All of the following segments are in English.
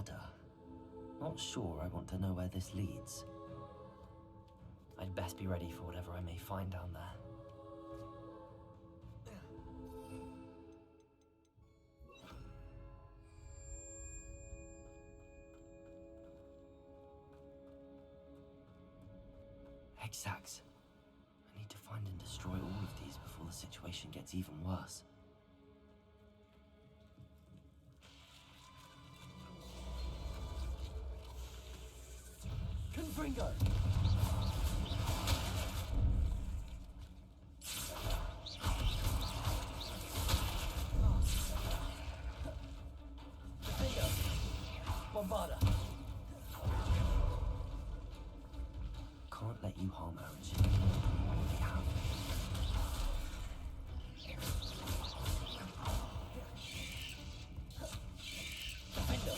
ladder. Not sure I want to know where this leads. I'd best be ready for whatever I may find down there. Exact. I need to find and destroy all of these before the situation gets even worse. Confringo! Confringo! Bombarda! Can't let you harm Orange. We have. Defender!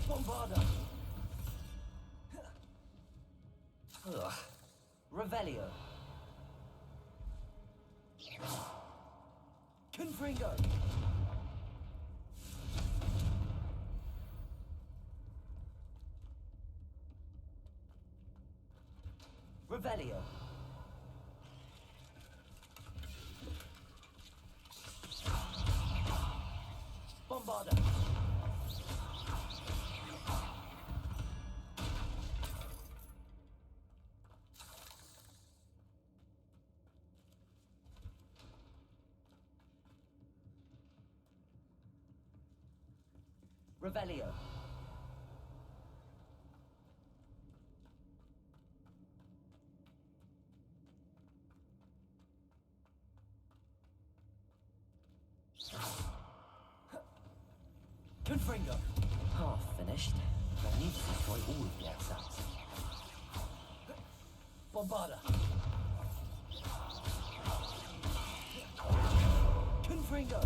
Bombarda! Ugh. Revelio! Confringo! Revelio. Bombarda. Revelio. Confringo. Half finished. I need to destroy all of the exits. Bombarda. Confringo.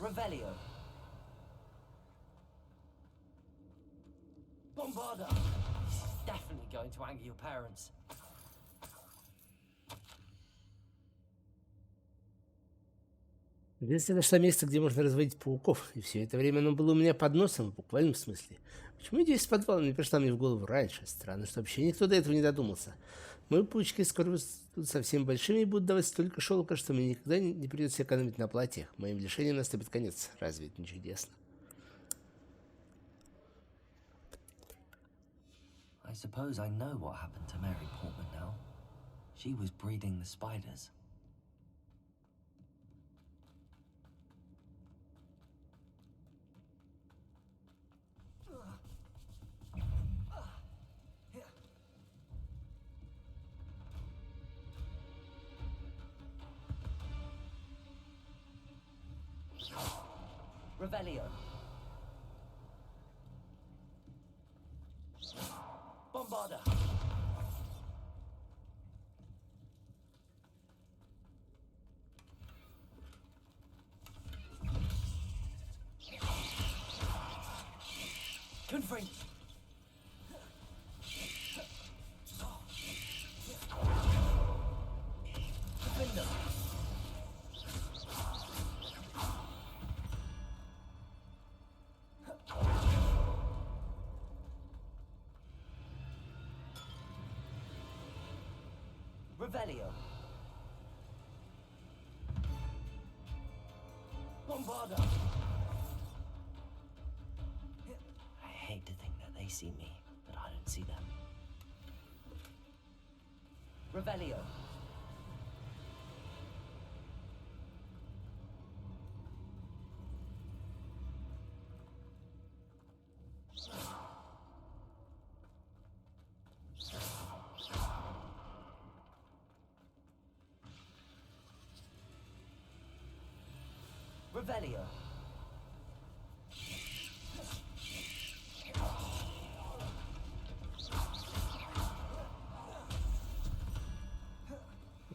Revelio. Bombarda. This is definitely going to anger your parents. Здесь я нашла место, где можно разводить пауков, и все это время оно было у меня под носом, в буквальном смысле. Почему идея с подвалом не пришла мне в голову раньше? Странно, что вообще никто до этого не додумался. Мои паучки скоро будут совсем большими и будут давать столько шелка, что мне никогда не придется экономить на платьях. Моим лишением наступит конец. Разве это не чудесно? I suppose I know what happened to Mary Portman now. She was breeding the spiders. Revelio. Bombarda. Confringo. Defender. Revelio. Bombarda. I hate to think that they see me, but I don't see them. Revelio. Revelio.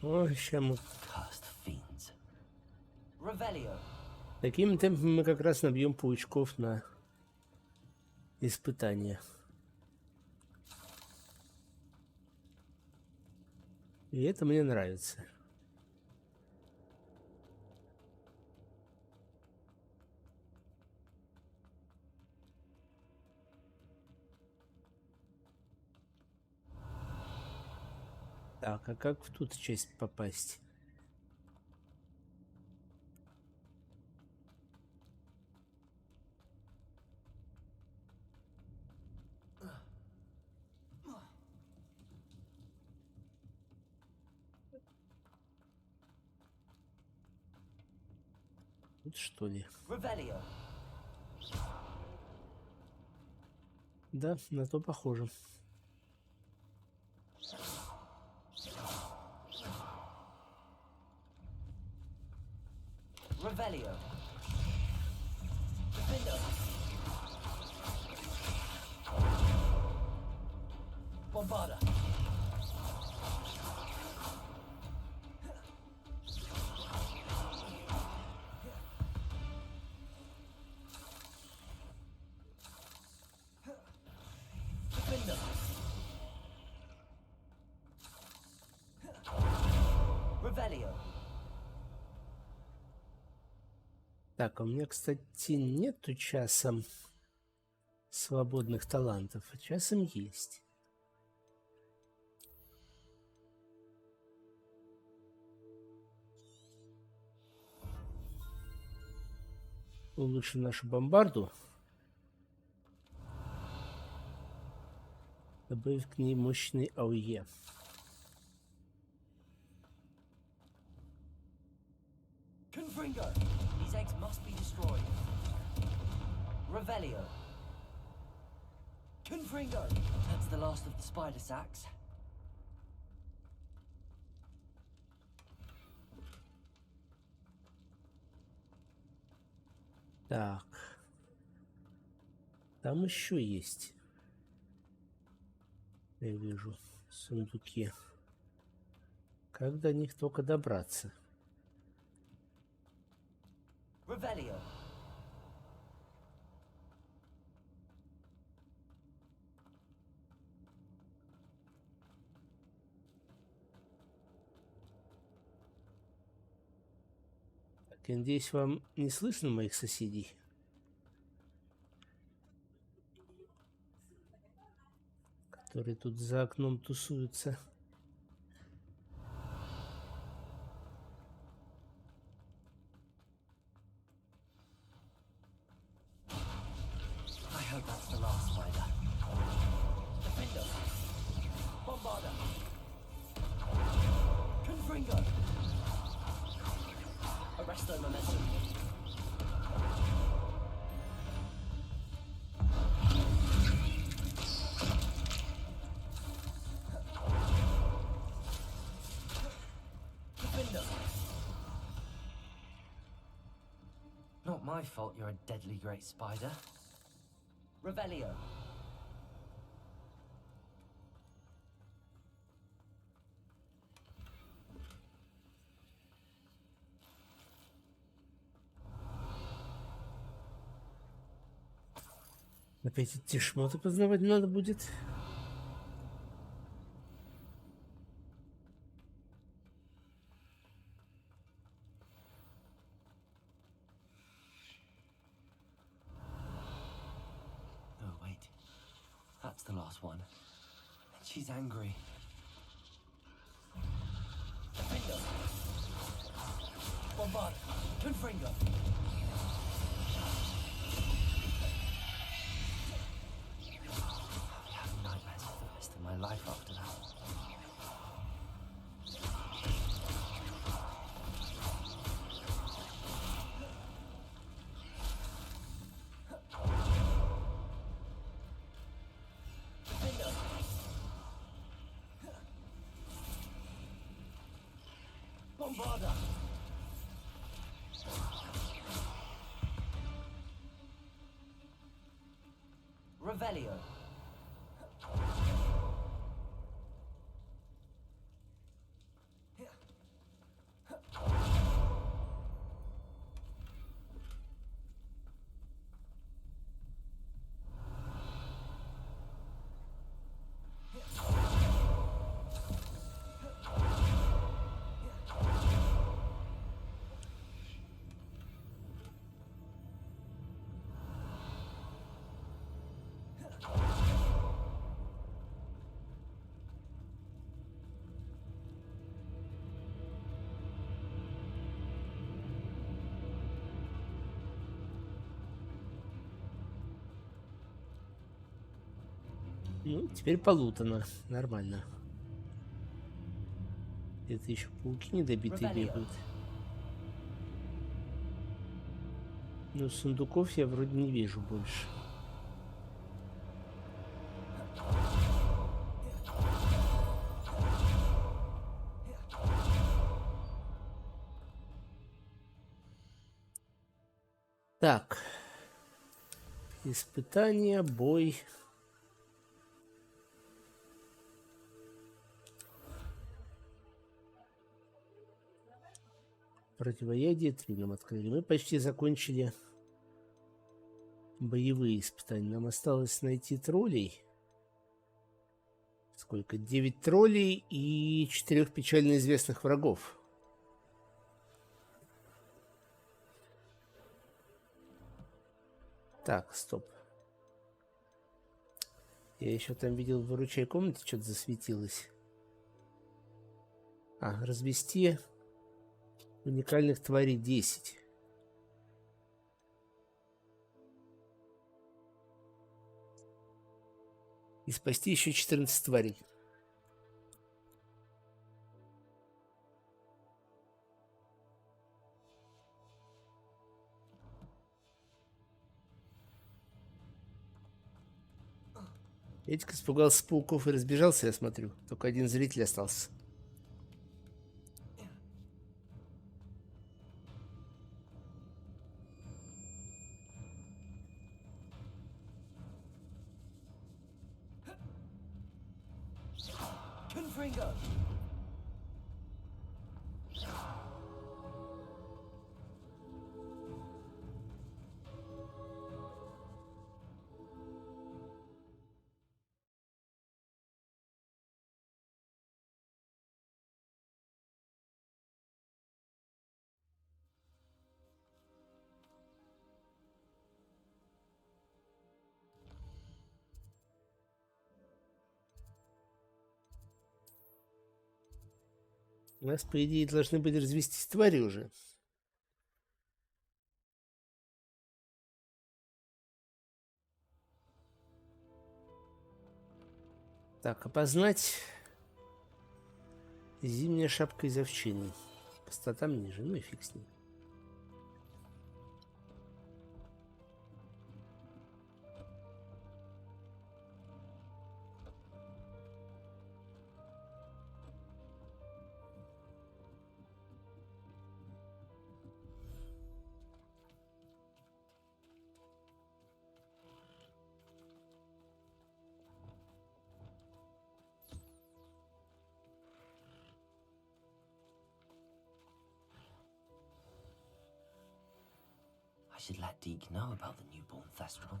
Ой, ща мы... Cursed fiends. Revelio. Таким темпом мы как раз набьем паучков на испытание. И это мне нравится. Так, а как в ту часть попасть? Тут что ли? Revelio. Да, на то похоже. Revelio. Defender. Bombarda. Defender. Revelio. Так, а у меня, кстати, нету часом свободных талантов, а часом есть. Улучшим нашу бомбарду. Добавив к ней мощный АОЕ. Confringo. These eggs must be destroyed. Revelio. Confringo. That's the last of the spider sacks. Так. Там еще есть. Я вижу сундуки. Как до них только добраться? Revelio. Так, я надеюсь, вам не слышно моих соседей? Которые тут за окном тусуются. I hope that's the last spider. Defender. Bombarda. Confringo. Arresto momentum. Defender. Not my fault you're a deadly great spider. Revelio. Опять эти шмоты познавать надо будет. Oh, wait. That's the last one. She's angry. Defender. Bombard. Confringo. I'll be having nightmares for the rest of my life after that. Defender. Bombarda. Revelio. Ну, теперь полутано. Нормально. Это еще пауки недобитые бегают. Но сундуков я вроде не вижу больше. Так. Испытание, бой. Противоядие 3 нам открыли. Мы почти закончили боевые испытания. Нам осталось найти троллей. Сколько? 9 троллей и 4 печально известных врагов. Так, стоп. Я еще там видел в выручай комнате, что-то засветилось. Развести уникальных тварей 10. И спасти еще 14 тварей. Эдик испугался пауков и разбежался, я смотрю. Только один зритель остался. У нас, по идее, должны были развестись твари уже. Так, опознать. Зимняя шапка из овчины. По статам ниже, ну и фиг с ним. I should let Deke know about the newborn Thestral.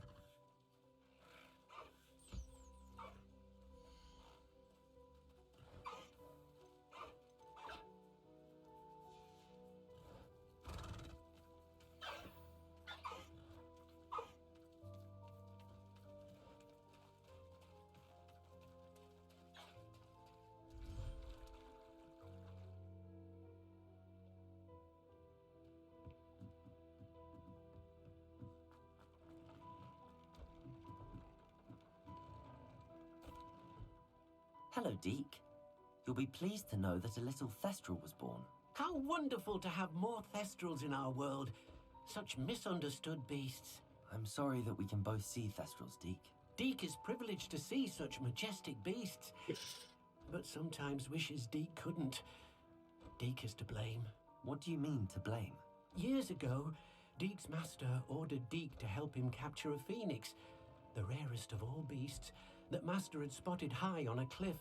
Hello, Deke. You'll be pleased to know that a little Thestral was born. How wonderful to have more Thestrals in our world. Such misunderstood beasts. I'm sorry that we can both see Thestrals, Deke. Deke is privileged to see such majestic beasts. But sometimes wishes Deke couldn't. Deke is to blame. What do you mean, to blame? Years ago, Deke's master ordered Deke to help him capture a phoenix, the rarest of all beasts, that master had spotted high on a cliff.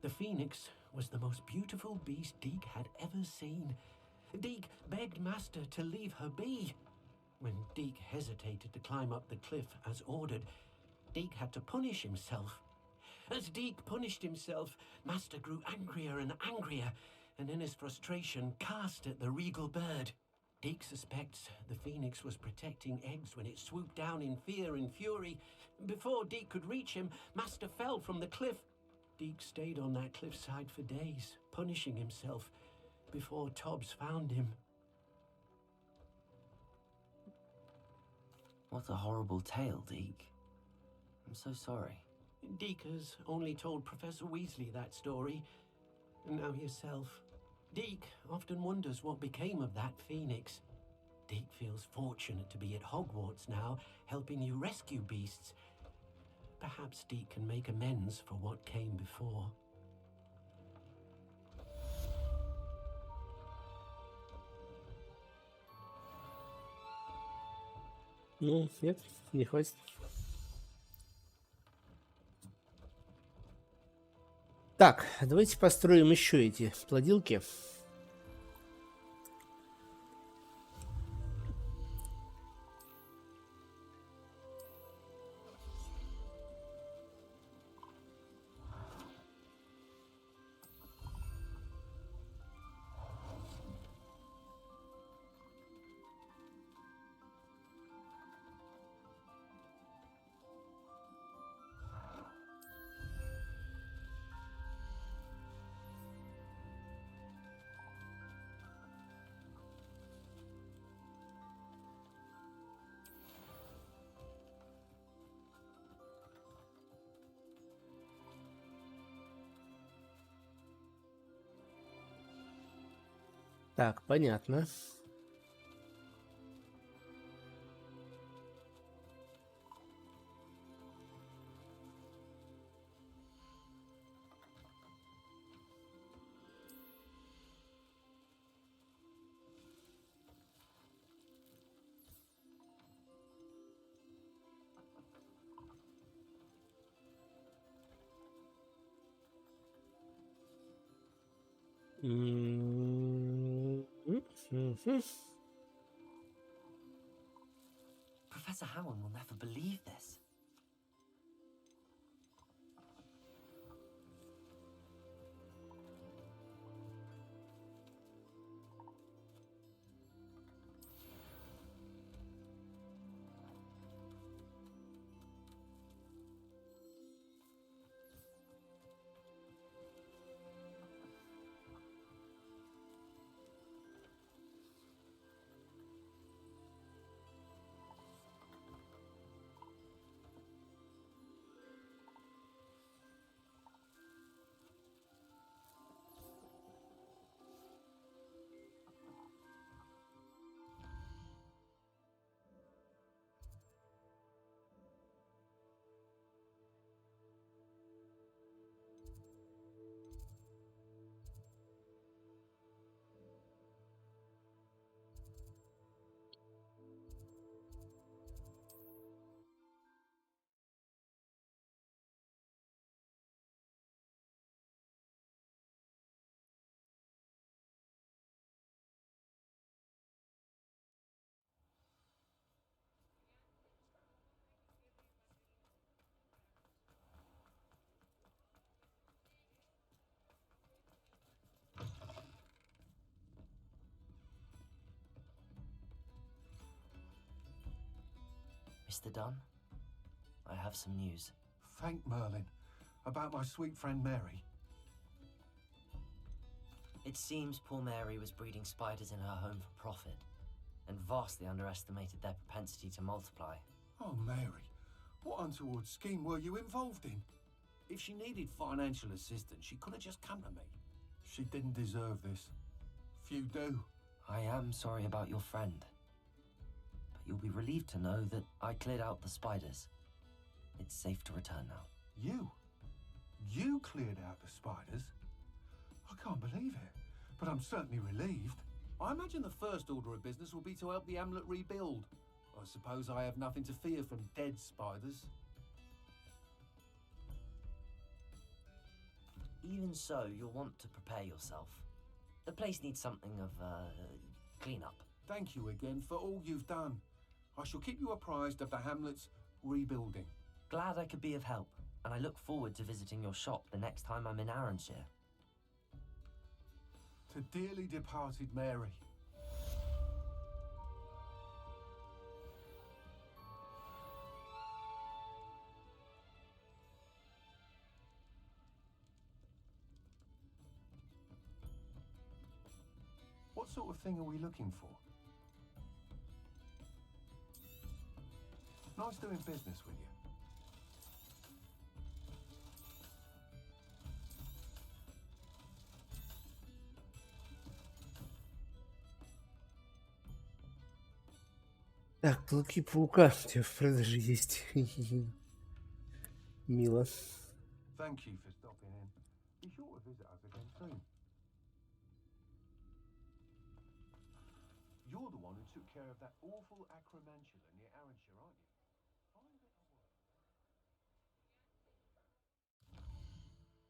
The phoenix was the most beautiful beast Deke had ever seen. Deke begged master to leave her be. When Deke hesitated to climb up the cliff as ordered, Deke had to punish himself. As Deke punished himself, master grew angrier and angrier, and in his frustration cast at the regal bird. Deke suspects the phoenix was protecting eggs when it swooped down in fear and fury. Before Deke could reach him, master fell from the cliff. Deke stayed on that cliffside for days, punishing himself, before Tobbs found him. What a horrible tale, Deke. I'm so sorry. Deke has only told Professor Weasley that story, and now yourself. Deke often wonders what became of that phoenix. Deke feels fortunate to be at Hogwarts now, helping you rescue beasts. Perhaps Deke can make amends for what came before. Ну, нет, не хватит. Так, давайте построим еще эти плодилки. Так, понятно. Мгм. Professor Howard will never believe this. Mr. Dunn, I have some news. Thank Merlin. About my sweet friend Mary. It seems poor Mary was breeding spiders in her home for profit, and vastly underestimated their propensity to multiply. Oh, Mary. What untoward scheme were you involved in? If she needed financial assistance, she could have just come to me. She didn't deserve this. Few do. I am sorry about your friend, but you'll be relieved to know that I cleared out the spiders. It's safe to return now. You? You cleared out the spiders? I can't believe it, but I'm certainly relieved. I imagine the first order of business will be to help the amulet rebuild. I suppose I have nothing to fear from dead spiders. Even so, you'll want to prepare yourself. The place needs something of clean-up. Thank you again for all you've done. I shall keep you apprised of the hamlet's rebuilding. Glad I could be of help, and I look forward to visiting your shop the next time I'm in Arranshire. To dearly departed Mary. What sort of thing are we looking for? Nice doing business with you. Так, клыки паука у тебя в продаже есть. Мило. Thank you for stopping in. Be sure to visit us again soon. You're the one who took care of that awful acromantula near Arranshire, aren't you? Find it a work.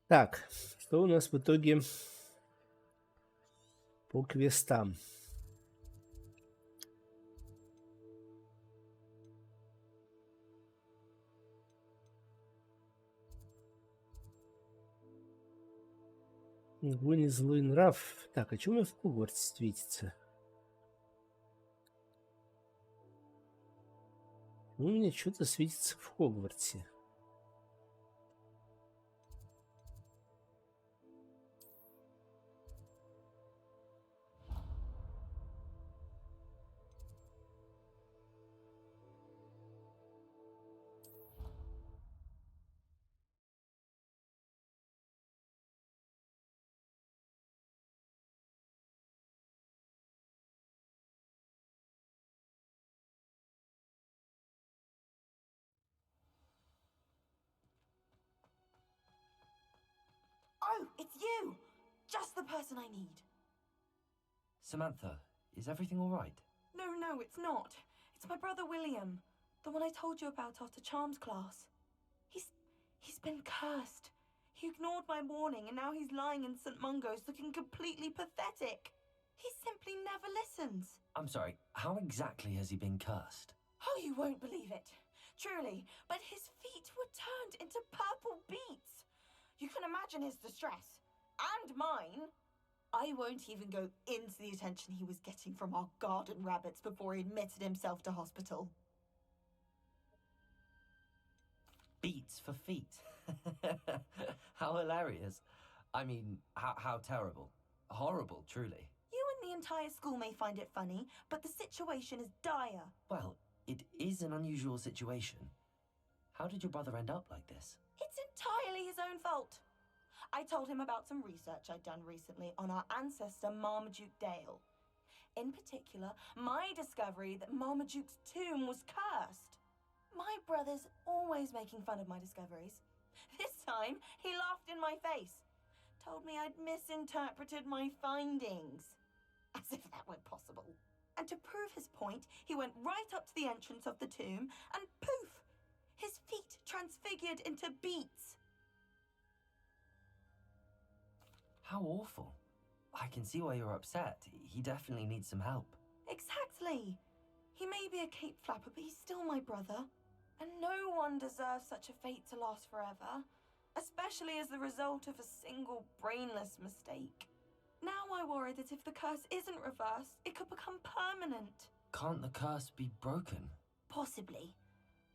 Так, что у нас в итоге по квестам? Огонь и злой нрав. Так, а что у меня в Хогвартсе светится? У меня что-то светится в Хогвартсе. Oh, it's you! Just the person I need. Samantha, is everything all right? No, it's not. It's my brother William, the one I told you about after Charms class. He's been cursed. He ignored my warning and now he's lying in St. Mungo's looking completely pathetic. He simply never listens. I'm sorry, how exactly has he been cursed? Oh, you won't believe it. Truly, but his feet were turned into purple beets. You can imagine his distress. And mine. I won't even go into the attention he was getting from our garden rabbits before he admitted himself to hospital. Beats for feet. How hilarious. I mean, how terrible. Horrible, truly. You and the entire school may find it funny, but the situation is dire. Well, it is an unusual situation. How did your brother end up like this? It's entirely his own fault. I told him about some research I'd done recently on our ancestor Marmaduke Dale. In particular, my discovery that Marmaduke's tomb was cursed. My brother's always making fun of my discoveries. This time, he laughed in my face. Told me I'd misinterpreted my findings. As if that were possible. And to prove his point, he went right up to the entrance of the tomb and poof! His feet transfigured into beets. How awful. I can see why you're upset. He definitely needs some help. Exactly. He may be a cape flapper, but he's still my brother. And no one deserves such a fate to last forever, especially as the result of a single brainless mistake. Now I worry that if the curse isn't reversed, it could become permanent. Can't the curse be broken? Possibly.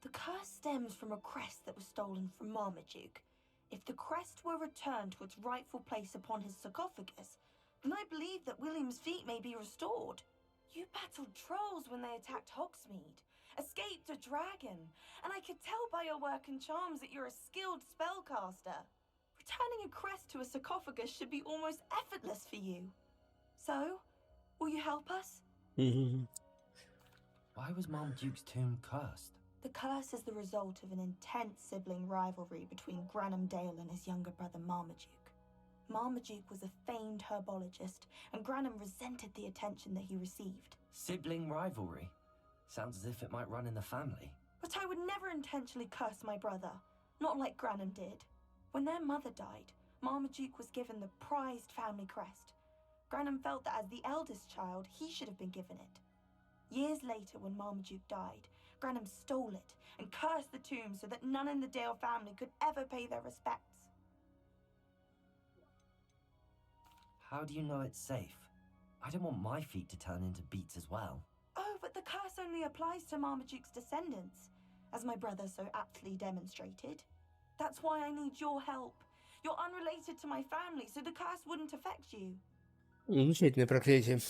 The curse stems from a crest that was stolen from Marmaduke. If the crest were returned to its rightful place upon his sarcophagus, then I believe that William's feet may be restored. You battled trolls when they attacked Hogsmeade, escaped a dragon, and I could tell by your work and charms that you're a skilled spellcaster. Returning a crest to a sarcophagus should be almost effortless for you. So, will you help us? Why was Marmaduke's tomb cursed? The curse is the result of an intense sibling rivalry between Granham Dale and his younger brother Marmaduke. Marmaduke was a famed herbologist, and Granham resented the attention that he received. Sibling rivalry? Sounds as if it might run in the family. But I would never intentionally curse my brother, not like Granham did. When their mother died, Marmaduke was given the prized family crest. Granham felt that as the eldest child, he should have been given it. Years later, when Marmaduke died, Granham stole it and cursed the tomb so that none in the Dale family could ever pay their respects. How do you know it's safe? I don't want my feet to turn into beets as well. Oh, but the curse only applies to Marmaduke's descendants, as my brother so aptly demonstrated. That's why I need your help. You're unrelated to my family, so the curse wouldn't affect you. Замечательное проклятие.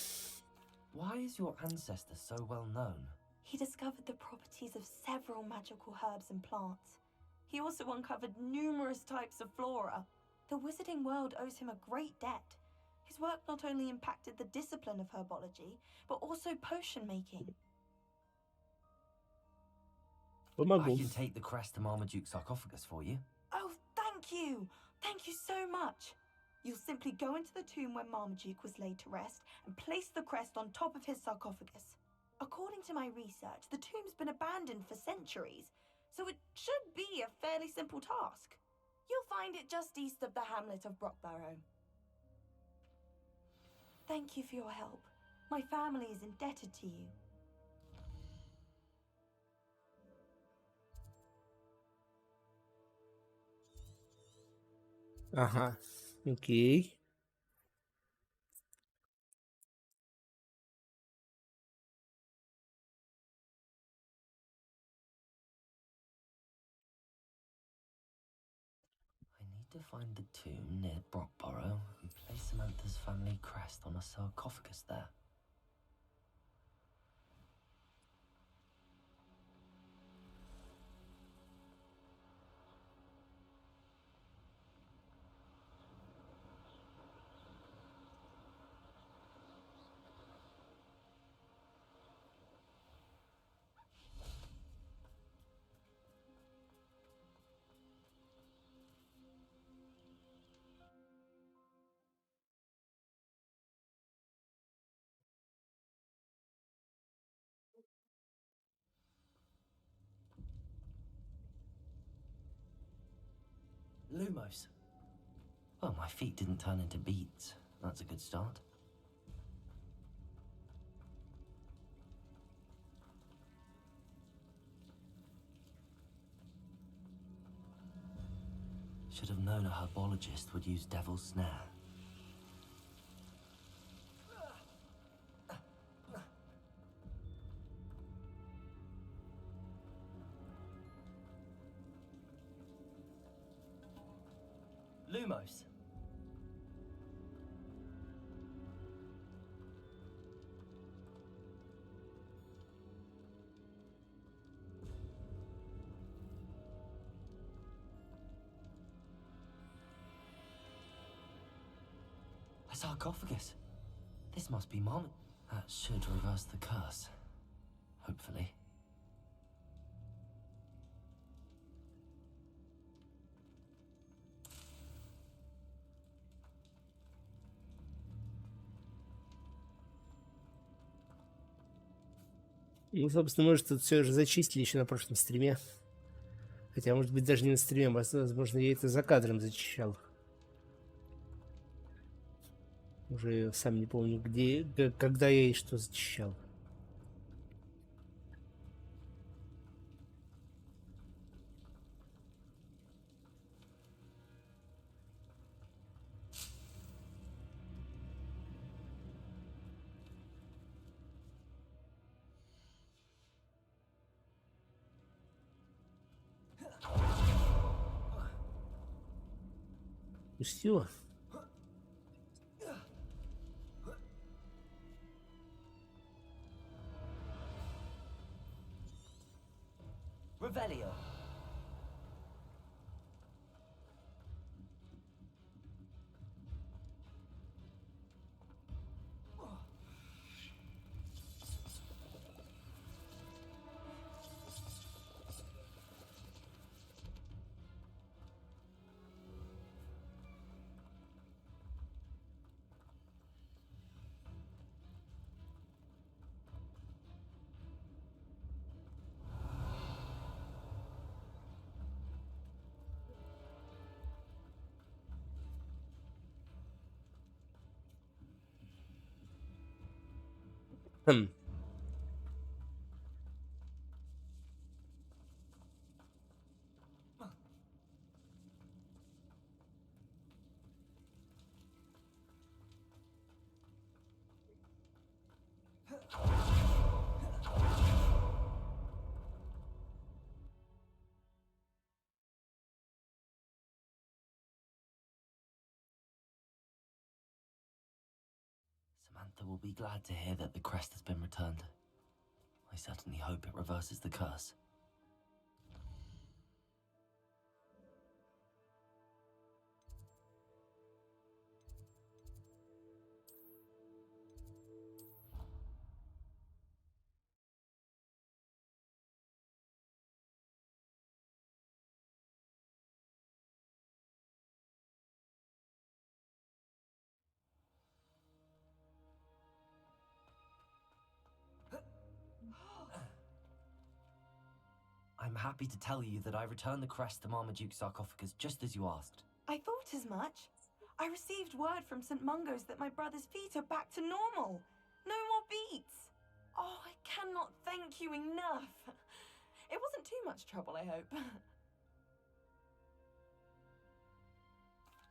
Why is your ancestor so well known? He discovered the properties of several magical herbs and plants. He also uncovered numerous types of flora. The wizarding world owes him a great debt. His work not only impacted the discipline of herbology, but also potion making. Помогу. I can take the crest to Marmaduke's sarcophagus for you. Oh, thank you! Thank you so much! You'll simply go into the tomb where Marmaduke was laid to rest and place the crest on top of his sarcophagus. According to my research, the tomb's been abandoned for centuries, so it should be a fairly simple task. You'll find it just east of the hamlet of Brockborough. Thank you for your help. My family is indebted to you. Ага, окей. I need to find the tomb near Brockborough and place Samantha's family crest on a sarcophagus there. Lumos. Well, my feet didn't turn into beets. That's a good start. Should have known a herbologist would use devil's snare. Lumos. A sarcophagus. This must be Mom. That should reverse the curse. Hopefully. Ну, собственно, может, тут все же зачистили еще на прошлом стриме. Хотя, может быть, даже не на стриме, возможно, я это за кадром зачищал. Уже сам не помню, где, когда я и что зачищал. Пустила? Revelio. Хм. Samantha will be glad to hear that the crest has been returned. I certainly hope it reverses the curse. I'm happy to tell you that I returned the crest to Marmaduke's sarcophagus just as you asked. I thought as much. I received word from St. Mungo's that my brother's feet are back to normal. No more beats. Oh, I cannot thank you enough. It wasn't too much trouble, I hope.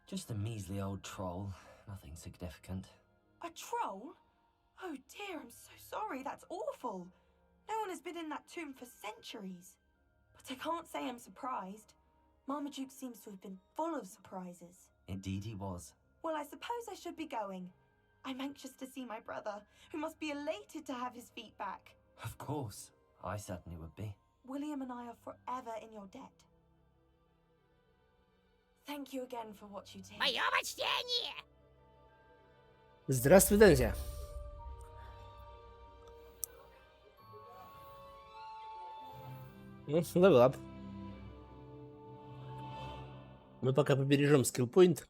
Just a measly old troll. Nothing significant. A troll? Oh dear, I'm so sorry. That's awful. No one has been in that tomb for centuries. But I can't say I'm surprised. Marmaduke seems to have been full of surprises. Indeed he was. Well, I suppose I should be going. I'm anxious to see my brother, who must be elated to have his feet back. Of course. I certainly would be. William and I are forever in your debt. Thank you again for what you did. Мое почтение! Здравствуй, друзья. Level up. Мы пока побережем скиллпоинт.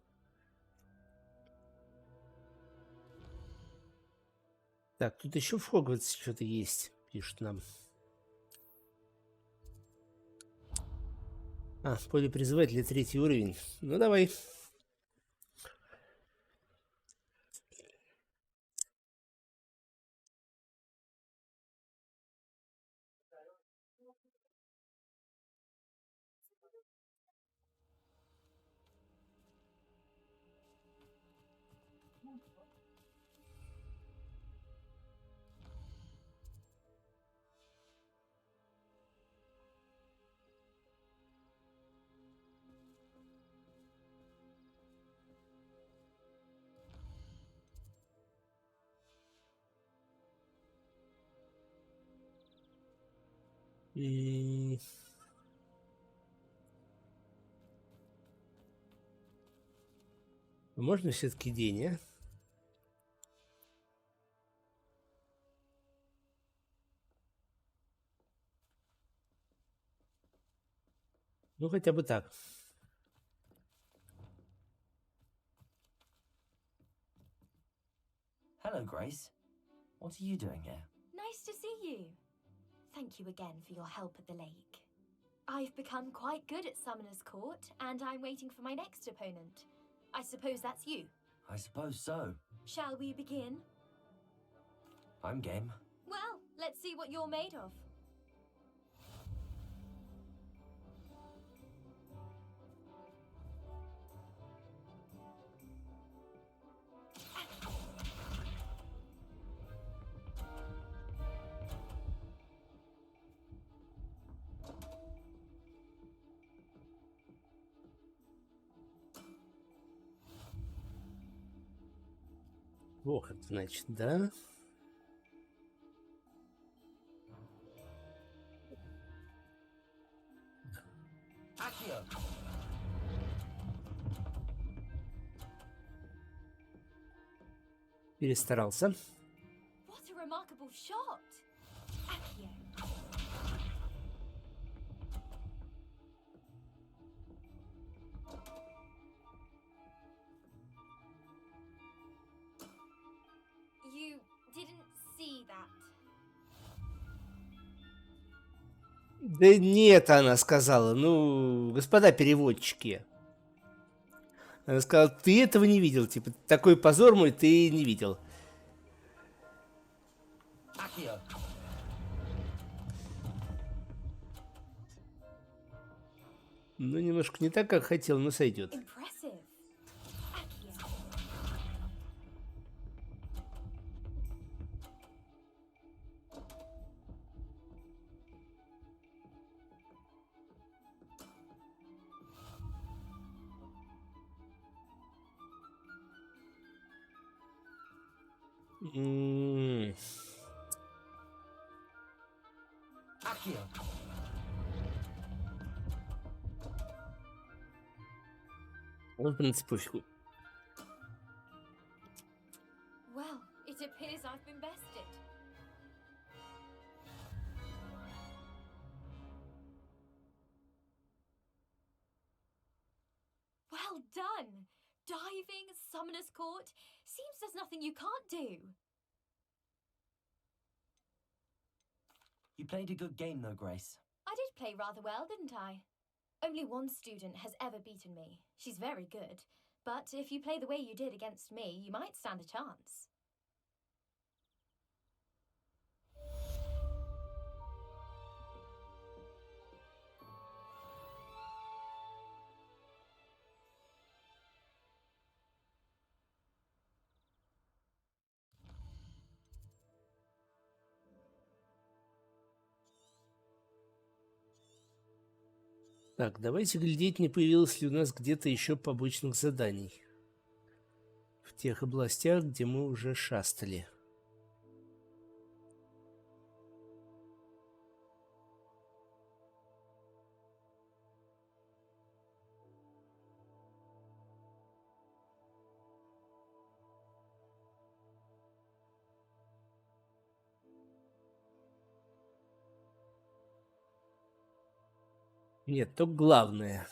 Так, тут еще в Хогвартсе что-то есть, пишут нам. Поле призывателя 3-й уровень. Ну, давай. Можно все-таки день, а? Ну, хотя бы так. Hello, Grace. What are you doing here? Nice to see you. Thank you again for your help at the lake. I've become quite good at Summoner's Court, and I'm waiting for my next opponent. I suppose that's you. I suppose so. Shall we begin? I'm game. Well, let's see what you're made of. Ох, это значит, да? Accio! Перестарался. What a remarkable shot! Accio. You didn't see that. Да нет, она сказала. Ну, господа переводчики. Она сказала, ты этого не видел. Типа, такой позор мой ты не видел. Accio! Ну, немножко не так, как хотел, но сойдет. Impressive. Accio. Accio! Ну, в принципе, пофигу. Well, it appears I've been bested. Well done! Diving, Summoner's Court. Seems there's nothing you can't do. You played a good game though, Grace. I I did play rather well, didn't I? Only one student has ever beaten me. She's very good. But if you play the way you did against me, you might stand a chance. Так, давайте глядеть, не появилось ли у нас где-то еще побочных заданий. В тех областях, где мы уже шастали. Нет, то главное.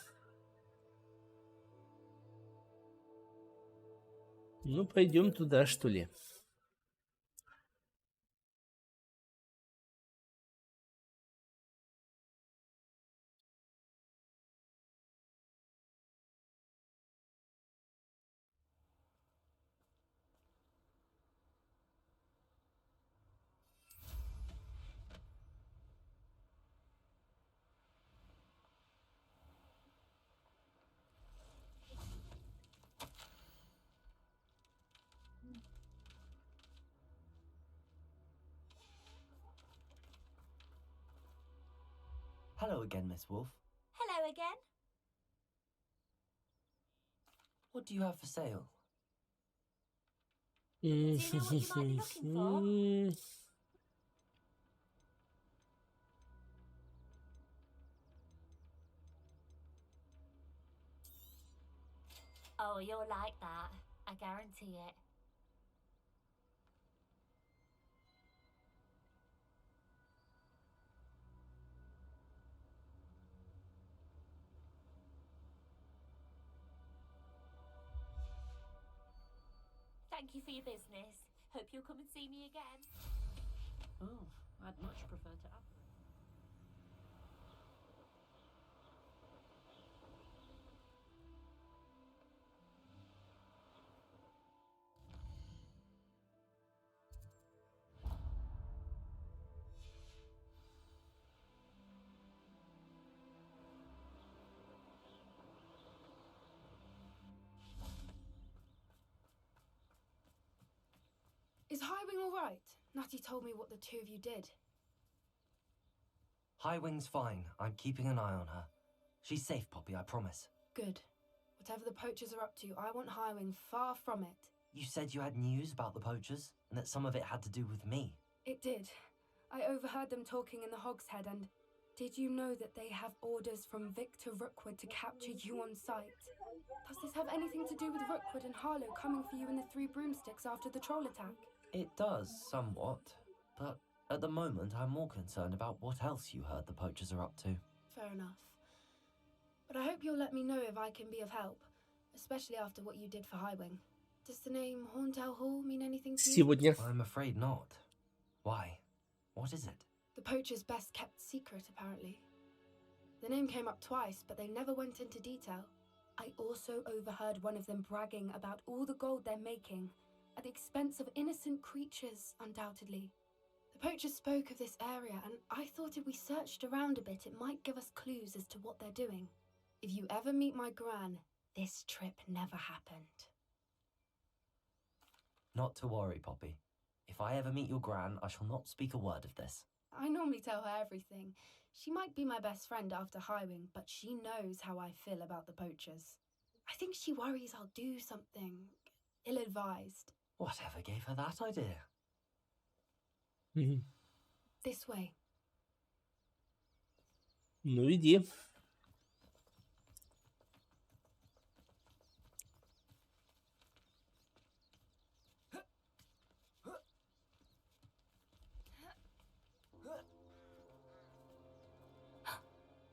Ну, пойдем туда, что ли. Hello again, Miss Wolf. Hello again. What do you have for sale? Do you know what you might be looking for? Oh, you'll like that. I guarantee it. Thank you for your business. Hope you'll come and see me again. Oh, I'd much prefer to have. Is Highwing all right? Natty told me what the two of you did. Highwing's fine. I'm keeping an eye on her. She's safe, Poppy, I promise. Good. Whatever the poachers are up to, I want Highwing far from it. You said you had news about the poachers, and that some of it had to do with me. It did. I overheard them talking in the Hogshead, and did you know that they have orders from Victor Rookwood to capture you on sight? Does this have anything to do with Rookwood and Harlow coming for you in the Three Broomsticks after the troll attack? It does, somewhat. But at the moment, I'm more concerned about what else you heard the poachers are up to. Fair enough. But I hope you'll let me know if I can be of help, especially after what you did for Highwing. Does the name Horntail Hall mean anything to you? Сегодня. I'm afraid not. Why? What is it? The poacher's best kept secret, apparently. The name came up twice, but they never went into detail. I also overheard one of them bragging about all the gold they're making, at the expense of innocent creatures, undoubtedly. The poachers spoke of this area, and I thought if we searched around a bit, it might give us clues as to what they're doing. If you ever meet my gran, this trip never happened. Not to worry, Poppy. If I ever meet your gran, I shall not speak a word of this. I normally tell her everything. She might be my best friend after Highwing, but she knows how I feel about the poachers. I think she worries I'll do something ill-advised. Whatever gave her that idea? This way. Ну, иди.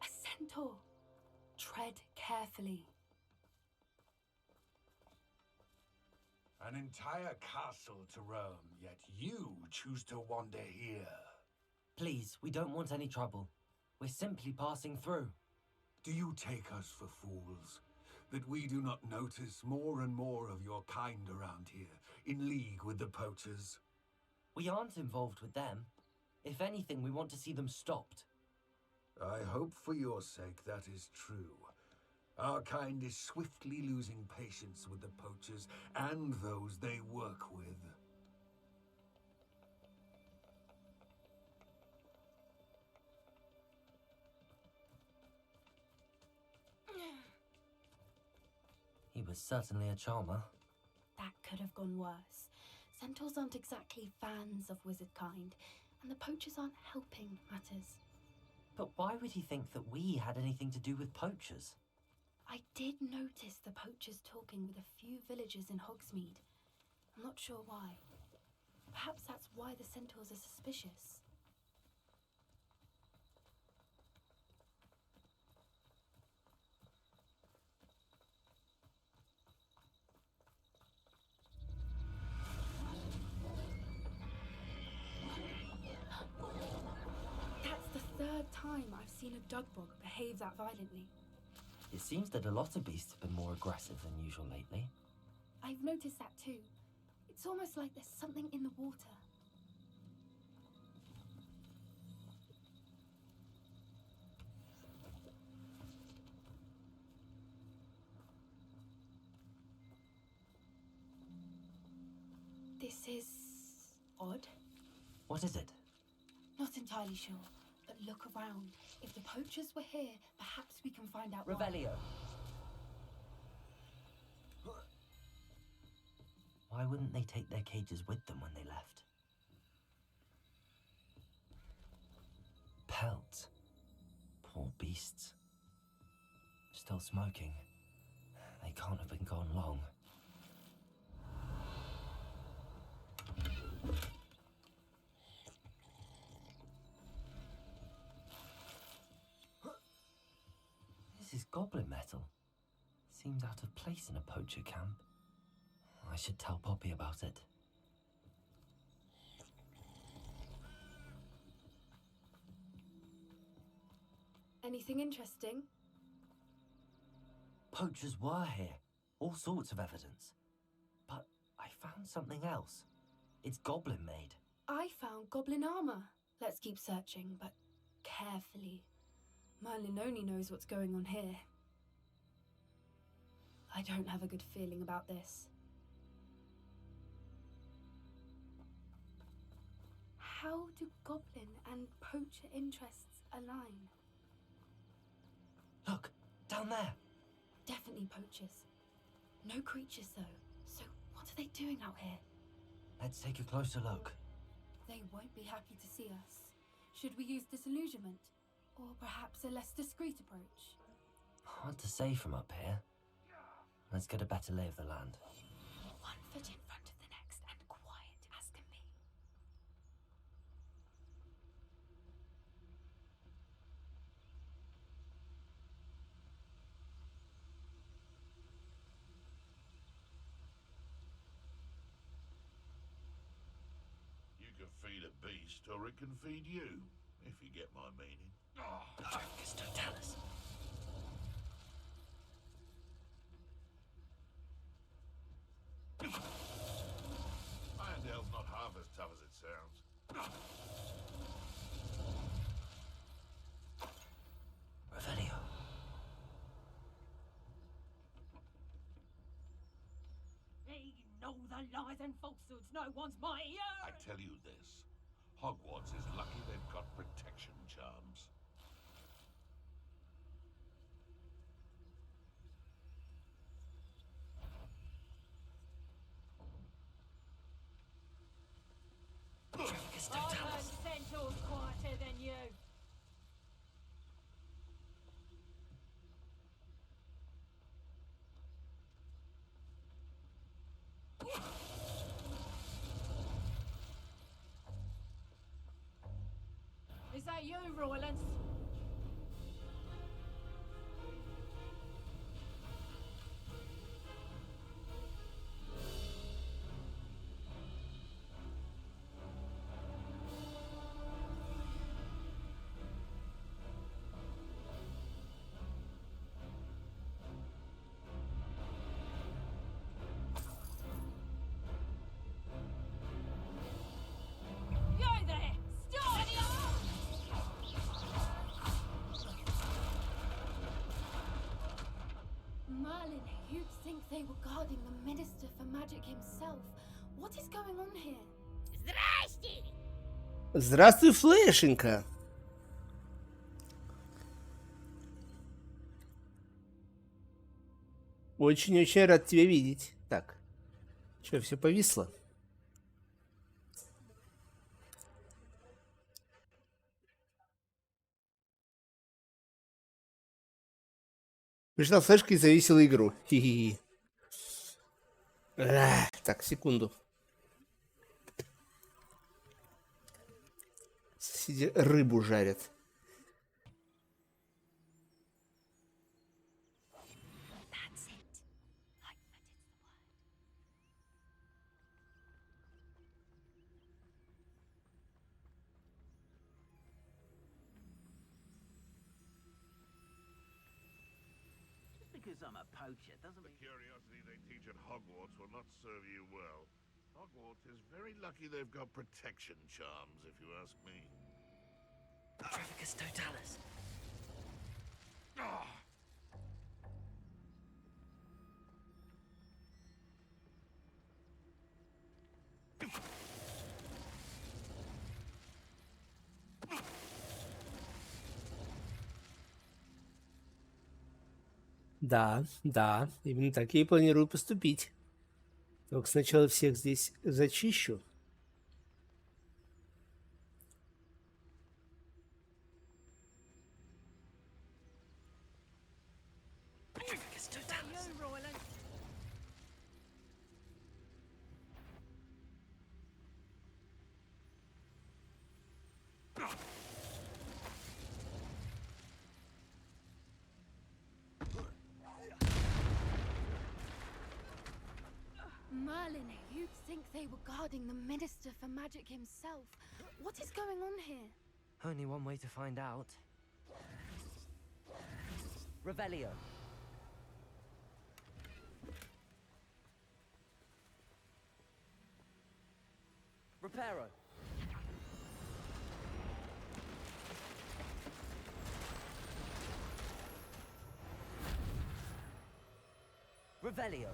A centaur. Tread carefully. An entire castle to roam, yet you choose to wander here. Please, we don't want any trouble. We're simply passing through. Do you take us for fools? That we do not notice more and more of your kind around here, in league with the poachers? We aren't involved with them. If anything, we want to see them stopped. I hope for your sake that is true. Our kind is swiftly losing patience with the poachers and those they work with. He was certainly a charmer. That could have gone worse. Centaurs aren't exactly fans of wizard kind, and the poachers aren't helping matters. But why would he think that we had anything to do with poachers? I did notice the poachers talking with a few villagers in Hogsmeade. I'm not sure why. Perhaps that's why the centaurs are suspicious. That's the third time I've seen a dugbog behave that violently. It seems that a lot of beasts have been more aggressive than usual lately. I've noticed that too. It's almost like there's something in the water. This is odd. What is it? Not entirely sure, but look around. If the poachers were here, perhaps we can find out why. Revelio. Why wouldn't they take their cages with them when they left? Pelts. Poor beasts. Still smoking. They can't have been gone long. This is goblin metal. Seems out of place in a poacher camp. I should tell Poppy about it. Anything interesting? Poachers were here. All sorts of evidence. But I found something else. It's goblin made. I found goblin armor. Let's keep searching, but carefully. Merlin only knows what's going on here. I don't have a good feeling about this. How do goblin and poacher interests align? Look, down there. Definitely poachers. No creatures though. So what are they doing out here? Let's take a closer look. They won't be happy to see us. Should we use disillusionment? Or perhaps a less discreet approach? Hard to say from up here. Let's get a better lay of the land. One foot in front of the next and quiet as can be. You can feed a beast or it can feed you, if you get my meaning. Focus, don't tell us. Irondale's not half as tough as it sounds. Revelio. They know the lies and falsehoods no one's mighty I tell you this, Hogwarts is lucky they've got protection charms. Focus, don't tell us. Centaur's quieter than you. Is that you, Roylance? Merlin, you'd think they were guarding the Minister for Magic himself. What is going on here? Здравствуй, Флешенька. Очень-очень рад тебя видеть. Так, что, все повисло? Пришла флешка и зависела игру. Хи-хи-хи. Так, секунду. Соседи рыбу жарят. Because I'm a poacher doesn't The mean... curiosity they teach at Hogwarts will not serve you well. Hogwarts is very lucky they've got protection charms, if you ask me. Trafficus Totalis. Да, да, именно так я и планирую поступить. Только сначала всех здесь зачищу. Trafficus Totalis. Merlin, you'd think they were guarding the Minister for Magic himself. What is going on here? Only one way to find out. Revelio. Reparo. Revelio.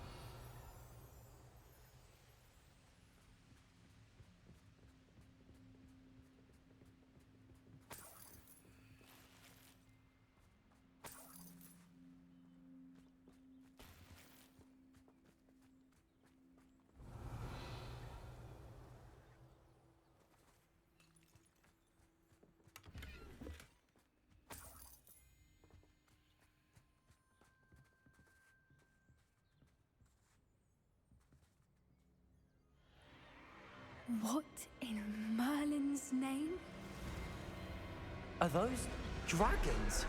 What in Merlin's name? Are those dragons?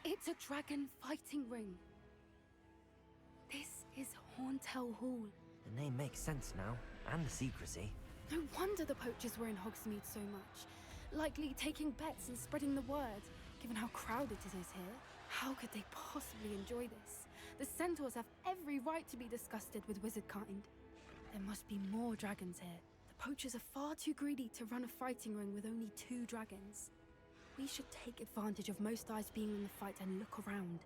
It's a dragon fighting ring. This is Hauntel Hall. The name makes sense now, and the secrecy. No wonder the poachers were in Hogsmeade so much. Likely taking bets and spreading the word, given how crowded it is here. How could they possibly enjoy this? The centaurs have every right to be disgusted with wizard kind. There must be more dragons here. The poachers are far too greedy to run a fighting ring with only 2 dragons. We should take advantage of most eyes being in the fight and look around.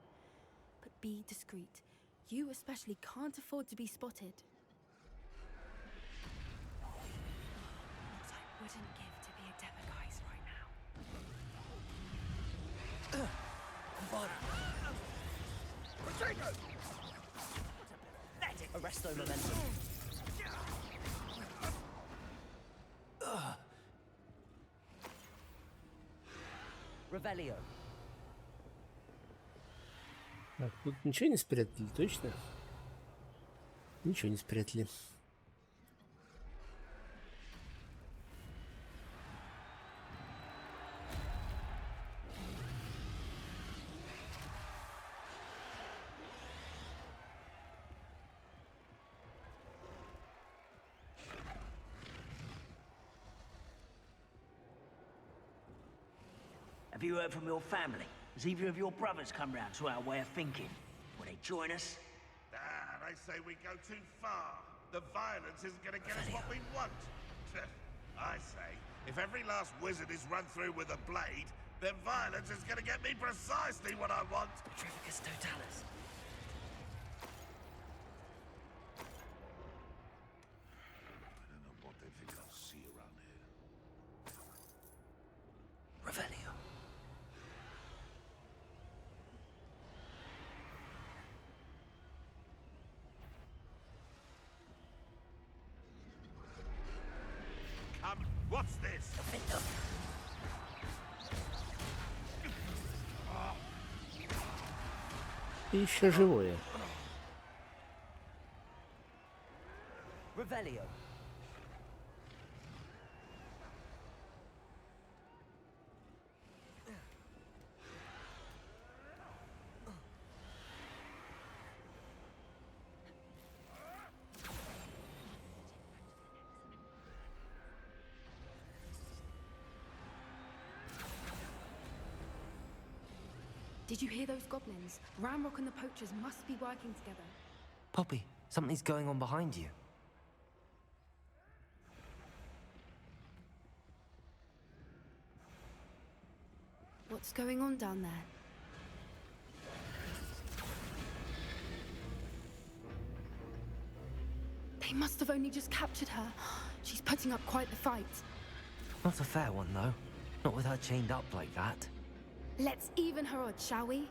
But be discreet. You especially can't afford to be spotted. What I wouldn't give to be a Devaguise right now. Arresto momentum. Revelio. Так, тут ничего не спрятали, точно? Ничего не спрятали. Have you heard from your family? Has either of your brothers come round to our way of thinking? Will they join us? Ah, they say we go too far. The violence isn't going to get us what we want. I say, if every last wizard is run through with a blade, then violence is going to get me precisely what I want. Petrificus totalis. I don't know what they think I'll see around here. Revelio. Come, what's this? И еще живое. Revelio. Did you hear those goblins? Ramrock and the poachers must be working together. Poppy, something's going on behind you. What's going on down there? They must have only just captured her. She's putting up quite the fight. Not a fair one, though. Not with her chained up like that. Let's even her odds, shall we?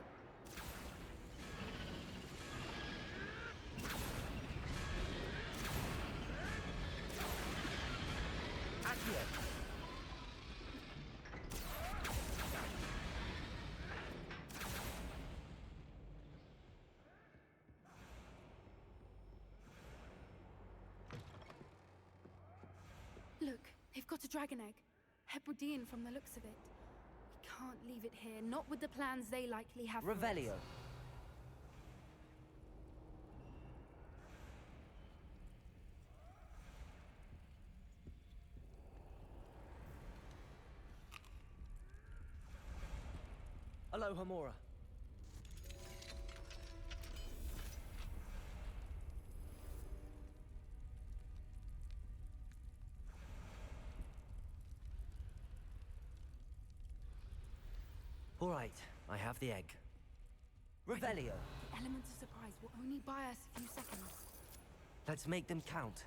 Look, they've got a dragon egg. Hebridean from the looks of it. We can't leave it here, not with the plans they likely have. for us. Revelio. Aloha Mora. All right, I have the egg. Revelio. The element of surprise will only buy us a few seconds. Let's make them count.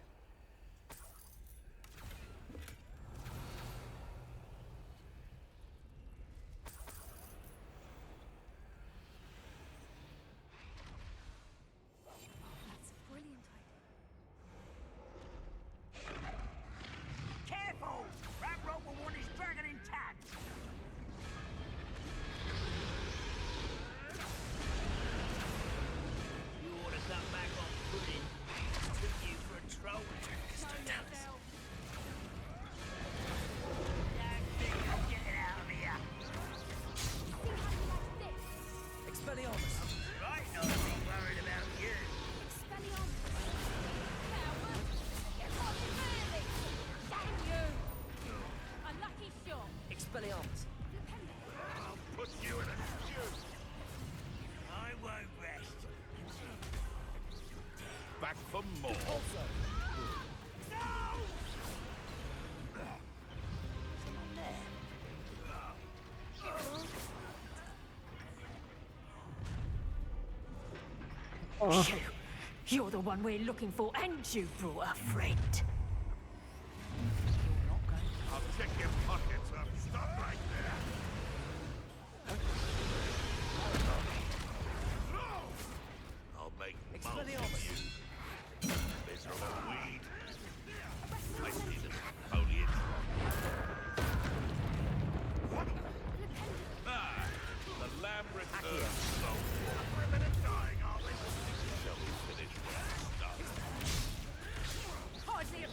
That's a brilliant idea. Careful! Ramrock will want his dragon intact! You ought to come back on footing. Took you for a troll. Get it out of here! Expelliarmus. Right, not to be worried about you. Unlucky shot. Expelliarmus. I'll put you in a stew. I won't rest. Back for more. You're the one we're looking for, and you brought a friend. I'll check your pockets up. Stop right there. I'll make mouth of you. Miserable weed. I see the foliage. Ah, the lamb returns. So, for a minute dying, are they? Shall we finish what I started? Hardly a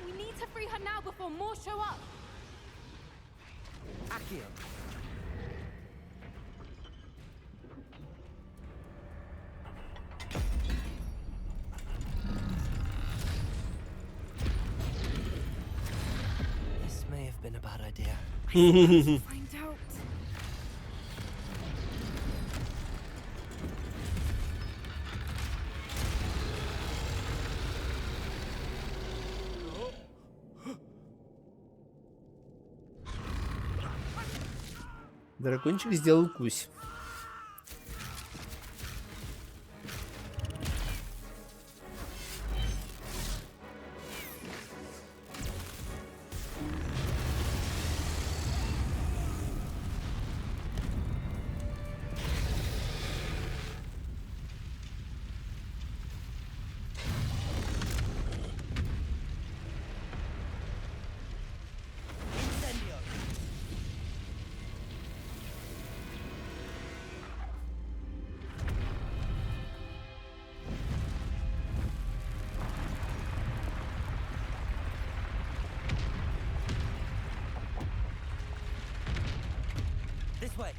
We need to free her now before more show up. Accio. This may have been a bad idea. Find out. Дракончик сделал кусь. This way.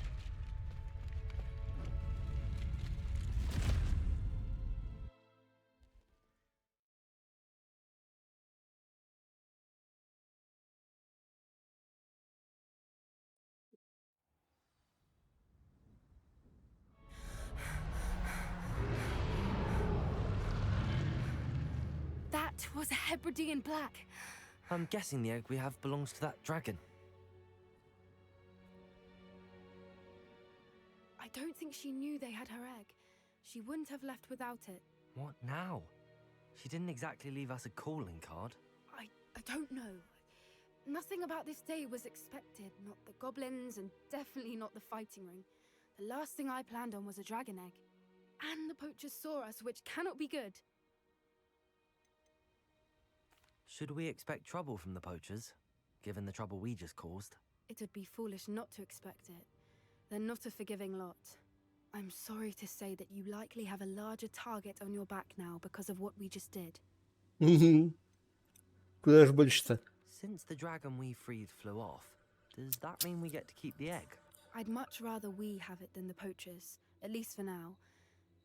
That was a Hebridean black. I'm guessing the egg we have belongs to that dragon. I don't think she knew they had her egg. She wouldn't have left without it. What now? She didn't exactly leave us a calling card. I don't know. Nothing about this day was expected. Not the goblins, and definitely not the fighting ring. The last thing I planned on was a dragon egg. And the poachers saw us, which cannot be good. Should we expect trouble from the poachers, given the trouble we just caused? It would be foolish not to expect it. They're not a forgiving lot. I'm sorry to say that you likely have a larger target on your back now because of what we just did. Куда ж больше-то? Since the dragon we freed flew off, does that mean we get to keep the egg? I'd much rather we have it than the poachers, at least for now.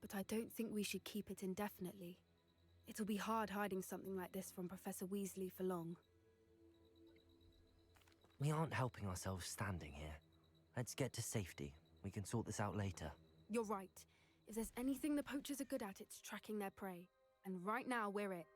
But I don't think we should keep it indefinitely. It'll be hard hiding something like this from Professor Weasley for long. We aren't helping ourselves standing here. Let's get to safety. We can sort this out later. You're right. If there's anything the poachers are good at, it's tracking their prey. And right now, we're it.